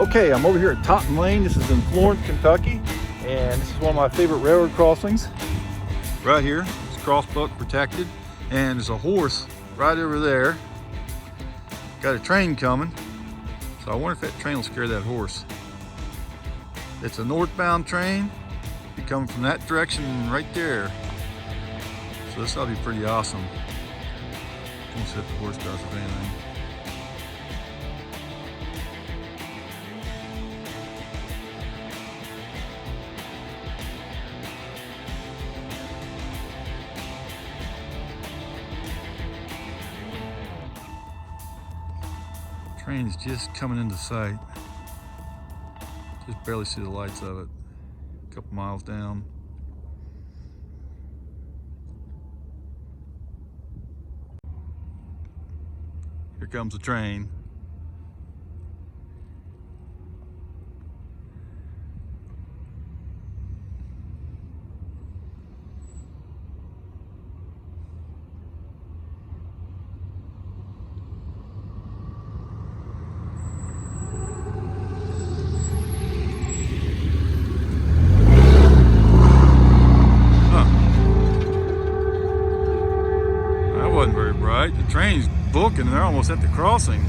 Okay, I'm over here at Totten Lane. This is in Florence, Kentucky, and this is one of my favorite railroad crossings. Right here, it's crossbuck protected, and there's a horse right over there. Got a train coming, so I wonder if that train will scare that horse. It's a northbound train, be coming from that direction right there. So this ought to be pretty awesome. We'll see if the horse does with anything. Train is just coming into sight. Just barely see the lights of it. A couple miles down. Here comes the train. Wasn't very bright. The train's booking and they're almost at the crossing.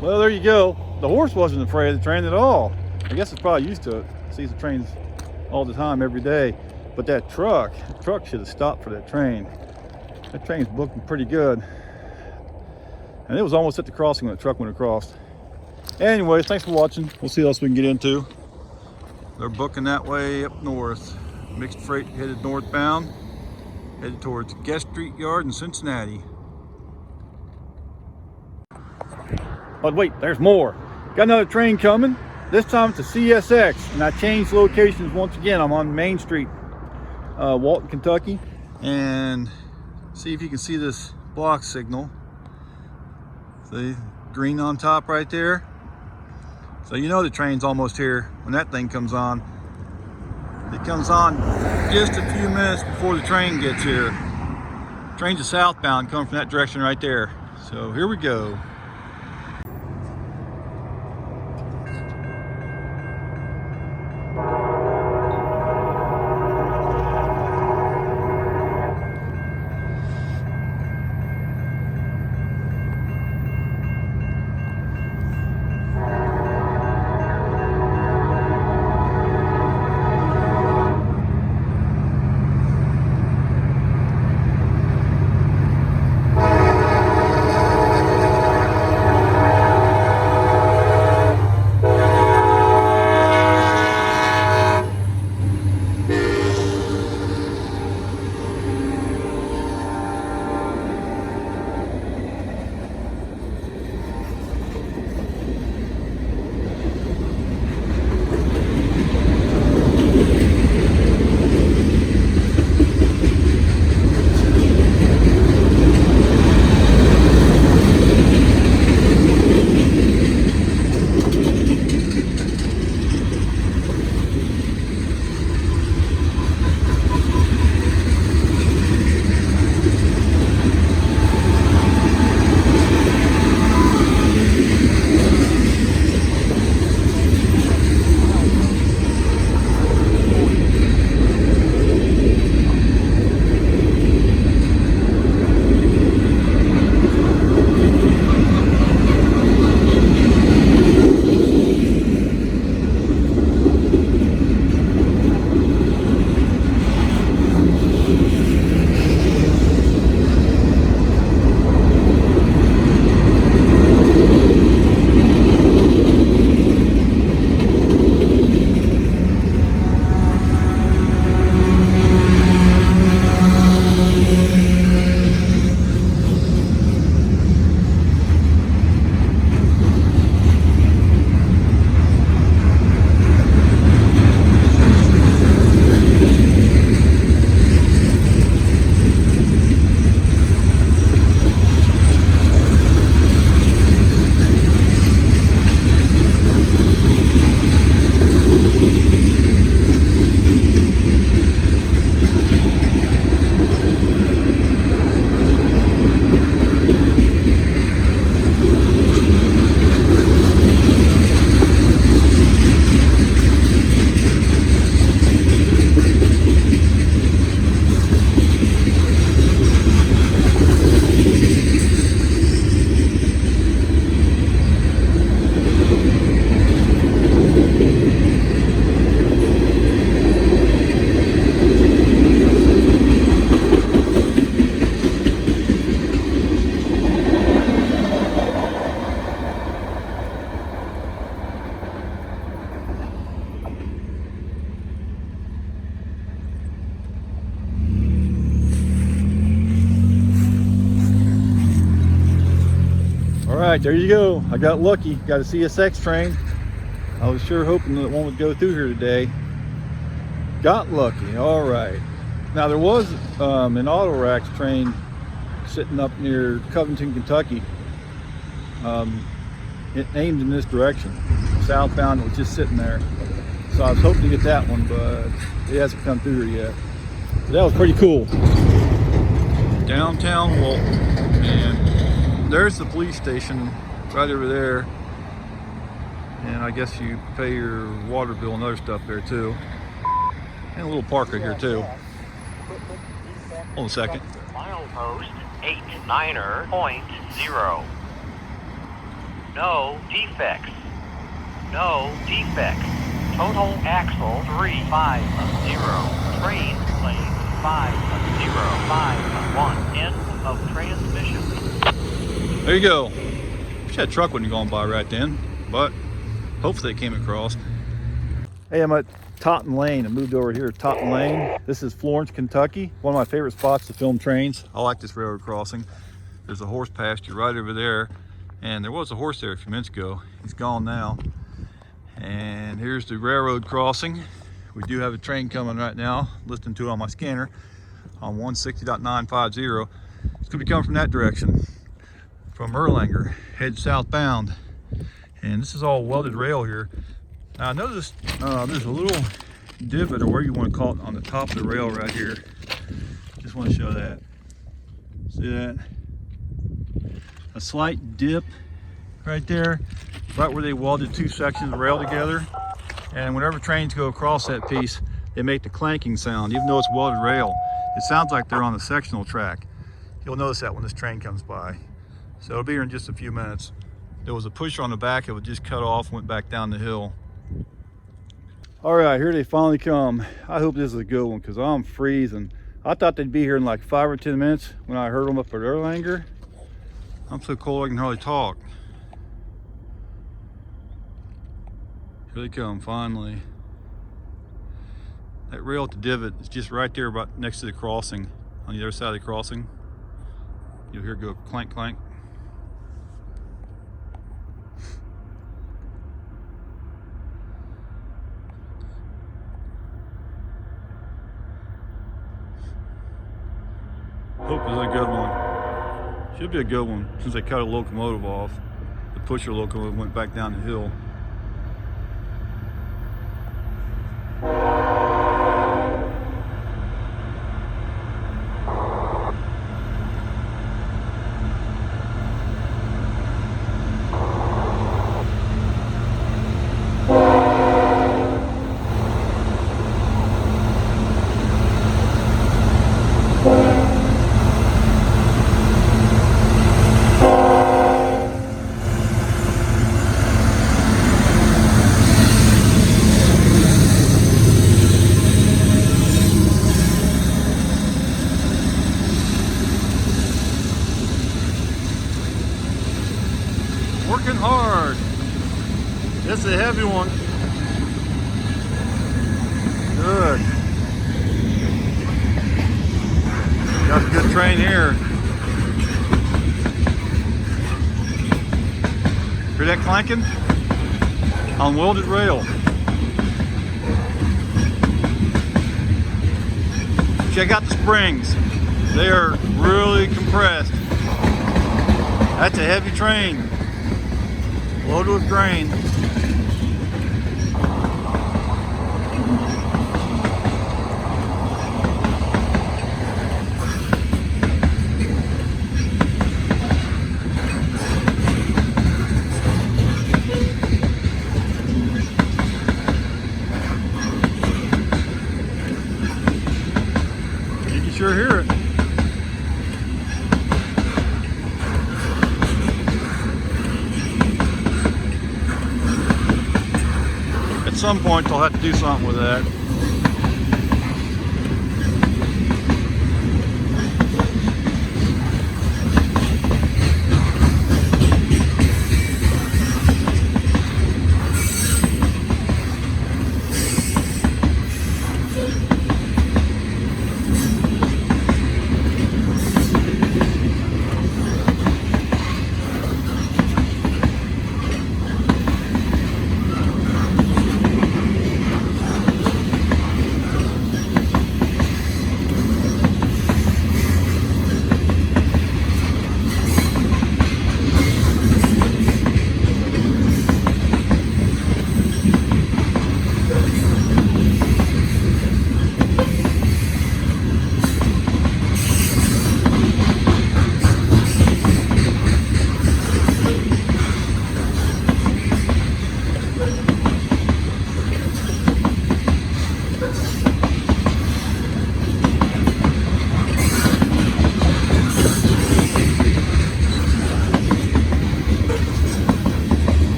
Well, there you go. The horse wasn't afraid of the train at all. I guess it's probably used to it. Sees the trains all the time, every day. But that truck should have stopped for that train. That train's booking pretty good. And it was almost at the crossing when the truck went across. Anyways, thanks for watching. We'll see what else we can get into. They're booking that way up north. Mixed freight headed northbound, headed towards Guest Street Yard in Cincinnati. But wait, there's more. Got another train coming. This time it's a CSX, and I changed locations once again. I'm on Main Street, Walton, Kentucky, and see if you can see this block signal. See, green on top right there. So you know the train's almost here when that thing comes on. It comes on just a few minutes before the train gets here. Train's a southbound coming from that direction right there. So here we go. right, there you go. I got lucky. Got a CSX train. I was sure hoping that one would go through here today. Got lucky. All right. Now there was an auto racks train sitting up near Covington, Kentucky. It aimed in this direction, southbound. It was just sitting there. So I was hoping to get that one, but it hasn't come through here yet. But that was pretty cool. Downtown Walton, and there's the police station right over there. And I guess you pay your water bill and other stuff there too. And a little park right here too. Hold a second. Milepost 89.0. No defects. No defects. Total axle 350. Train lane 5051. End of transmission. There you go. Wish that truck wouldn't have gone by right then, but hopefully it came across. Hey, I'm at Totten Lane. I moved over here to Totten Lane. This is Florence, Kentucky. One of my favorite spots to film trains. I like this railroad crossing. There's a horse pasture right over there. And there was a horse there a few minutes ago. He's gone now. And here's the railroad crossing. We do have a train coming right now. Listening to it on my scanner on 160.950. It's gonna be coming from that direction, from Erlanger, head southbound. And this is all welded rail here. Now I noticed there's a little divot, or whatever you want to call it, on the top of the rail right here. Just want to show that. See that? A slight dip right there, right where they welded two sections of rail together. And whenever trains go across that piece, they make the clanking sound, even though it's welded rail. It sounds like they're on the sectional track. You'll notice that when this train comes by. So it'll be here in just a few minutes. There was a pusher on the back, it would just cut off, went back down the hill. All right, here they finally come. I hope this is a good one because I'm freezing. I thought they'd be here in like 5 or 10 minutes when I heard them up at Erlanger. I'm so cold I can hardly talk. Here they come, finally. That rail at the divot is just right there about next to the crossing. On the other side of the crossing. You'll hear it go clank, clank. Hope it's a good one. Should be a good one since they cut a locomotive off. The pusher locomotive went back down the hill. Working hard. It's a heavy one. Good. Got a good train here. Hear that clanking? On welded rail. Check out the springs. They are really compressed. That's a heavy train. Loaded with grain. You can sure hear it. At some point they'll have to do something with that.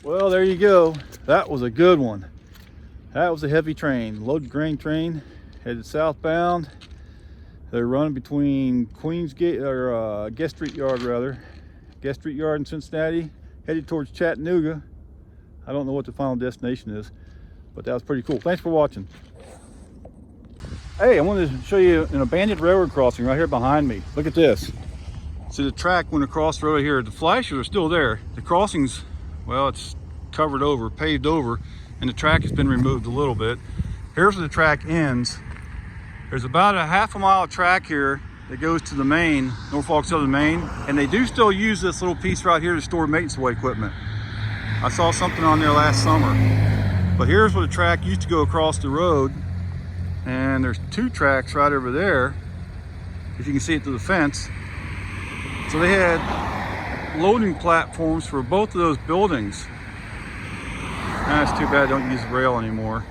Well, there you go. That was a good one. That was a heavy train, loaded grain train, headed southbound. They're running between Queensgate, or Guest Street Yard rather. Guest Street Yard in Cincinnati, headed towards Chattanooga. I don't know what the final destination is, but that was pretty cool. Thanks for watching. Hey, I wanted to show you an abandoned railroad crossing right here behind me. Look at this. See, the track went across the road here. The flashers are still there. The crossing's, well, it's covered over, paved over, and the track has been removed a little bit. Here's where the track ends. There's about a half a mile of track here that goes to the main, Norfolk Southern main, and they do still use this little piece right here to store maintenance way equipment. I saw something on there last summer. But here's where the track used to go across the road, and there's two tracks right over there, if you can see it through the fence. So they had loading platforms for both of those buildings. That's too bad I don't use the rail anymore.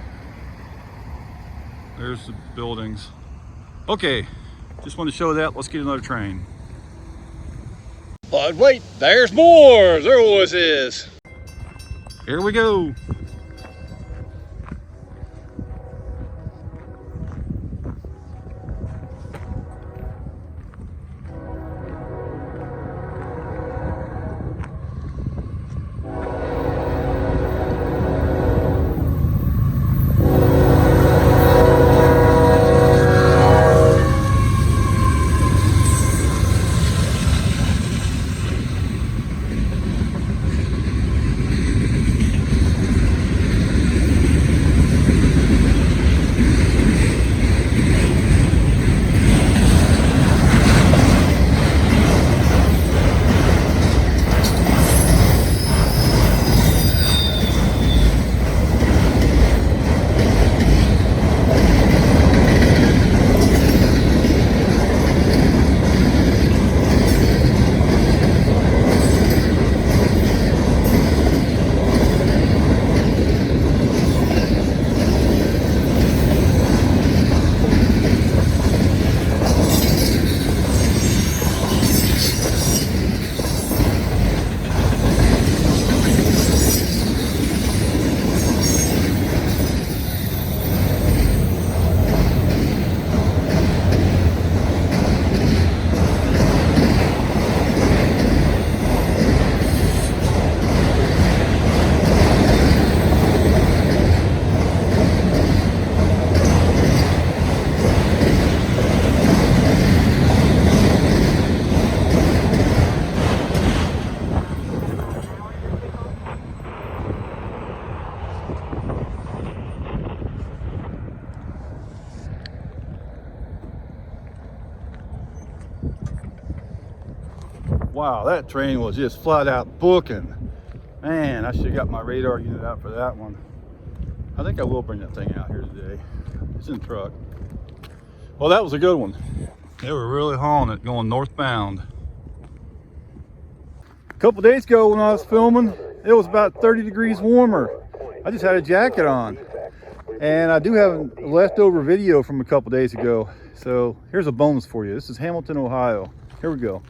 There's the buildings. Okay, just wanted to show that. Let's get another train. But wait, there's more. There always is. Here we go. Wow, that train was just flat out booking. Man, I should have got my radar unit out for that one. I think I will bring that thing out here today. It's in the truck. Well, that was a good one. They were really hauling it going northbound. A couple days ago when I was filming, it was about 30 degrees warmer. I just had a jacket on. And I do have a leftover video from a couple days ago. So here's a bonus for you. This is Hamilton, Ohio. Here we go.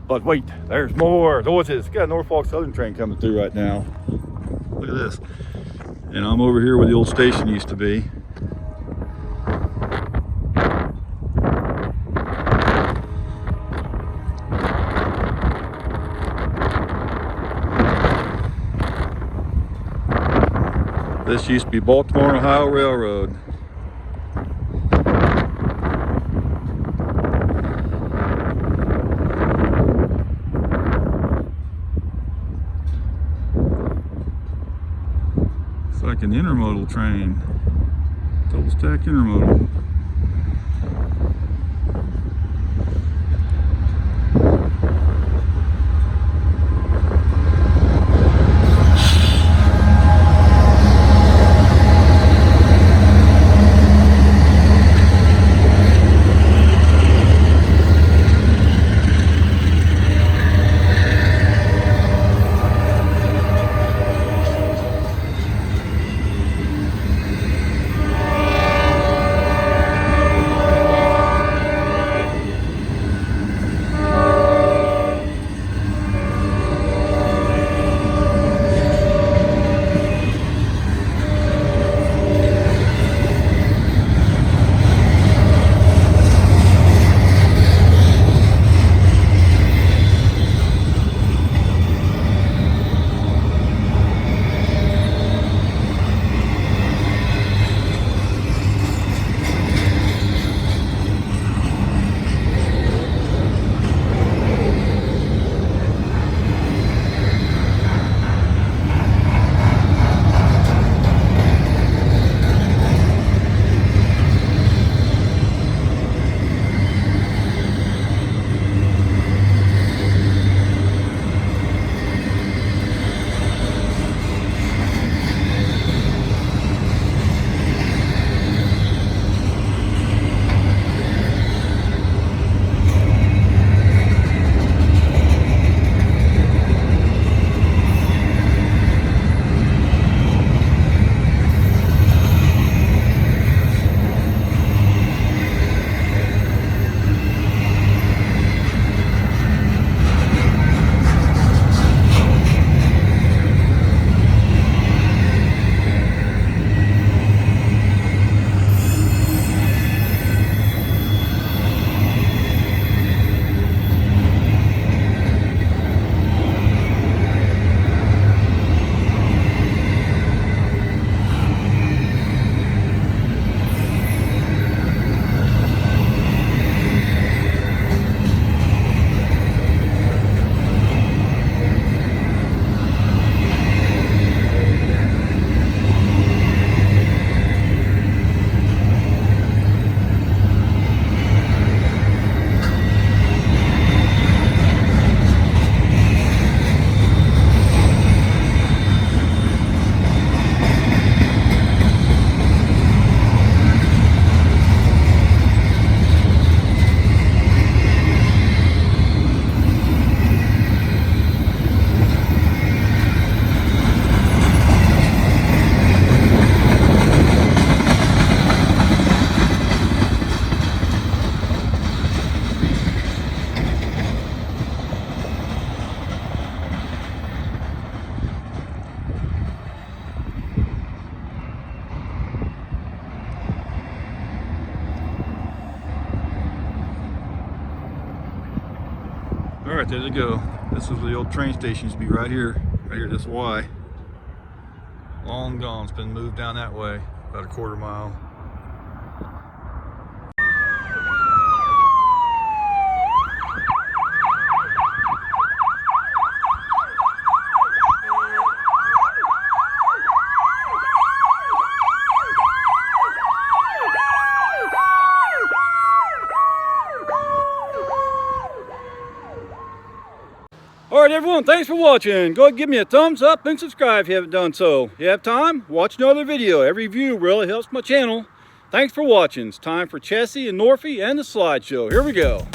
But wait, there's more. What's this? Got a Norfolk Southern train coming through right now. Look at this. And I'm over here where the old station used to be. This used to be Baltimore and Ohio Railroad. It's like an intermodal train, double stack intermodal. right, there they go. This was the old train station. Used to be right here, this Y. Long gone. It's been moved down that way, about a quarter mile. All right, everyone, thanks for watching. Go ahead and give me a thumbs up and subscribe if you haven't done so. If you have time, watch another video. Every view really helps my channel. Thanks for watching. It's time for Chessie and Norfie and the slideshow. Here we go.